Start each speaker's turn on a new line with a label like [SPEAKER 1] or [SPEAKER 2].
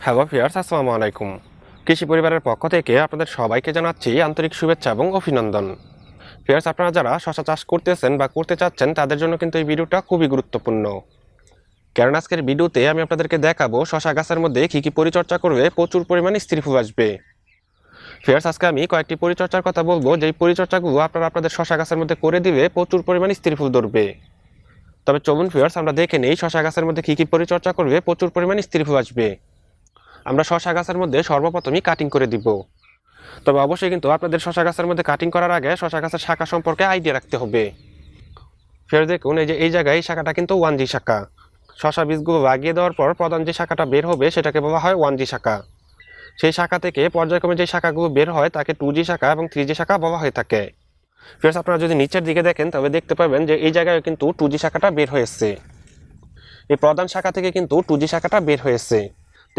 [SPEAKER 1] Hello viewers, আসসালামু আলাইকুম। কৃষি পরিবারের পক্ষ থেকে আপনাদের সবাইকে জানাচ্ছি আন্তরিক শুভেচ্ছা এবং অভিনন্দন। ভিউয়ার্স, আপনারা যারা শশা চাষ করতেছেন বা করতে চাচ্ছেন তাদের জন্য কিন্তু এই ভিডিওটা খুবই গুরুত্বপূর্ণ। কারণ আজকের ভিডিওতে আমি আপনাদেরকে দেখাবো শশা গাছের মধ্যে কী কী পরিচর্যা করলে প্রচুর পরিমাণে স্ত্রী ফুল আসবে। ভিউয়ার্স, আজকে আমি কয়েকটি পরিচর্যার কথা বলবো, যেই পরিচর্যাগুলো আপনারা আপনাদের শশা গাছের মধ্যে করে দিলে প্রচুর পরিমাণে স্ত্রী ফুল ধরবে। তবে চলুন ভিউয়ার্স, আমরা দেখে নেই শশা গাছের মধ্যে কী কী পরিচর্যা করলে প্রচুর পরিমাণে স্ত্রী ফুল আসবে। আমরা শশা গাছের মধ্যে সর্বপ্রথমই কাটিং করে দিব। তবে অবশ্যই কিন্তু আপনাদের শশা গাছের মধ্যে কাটিং করার আগে শশা গাছের শাখা সম্পর্কে আইডিয়া রাখতে হবে। ফের দেখুন, এই জায়গায় এই শাখাটা কিন্তু 1G শাখা। শশা বীজগুলো লাগিয়ে দেওয়ার পর প্রধান যে শাখাটা বের হবে সেটাকে বলা হয় 1G শাখা। সেই শাখা থেকে পর্যায়ক্রমে যে শাখাগুলো বের হয় তাকে 2G শাখা এবং 3G শাখা বলা হয়ে থাকে। ফের আপনারা যদি নিচের দিকে দেখেন তবে দেখতে পাবেন যে এই জায়গায় কিন্তু 2G শাখাটা বের হয়েছে। এই প্রধান শাখা থেকে কিন্তু 2G শাখাটা বের হয়েছে।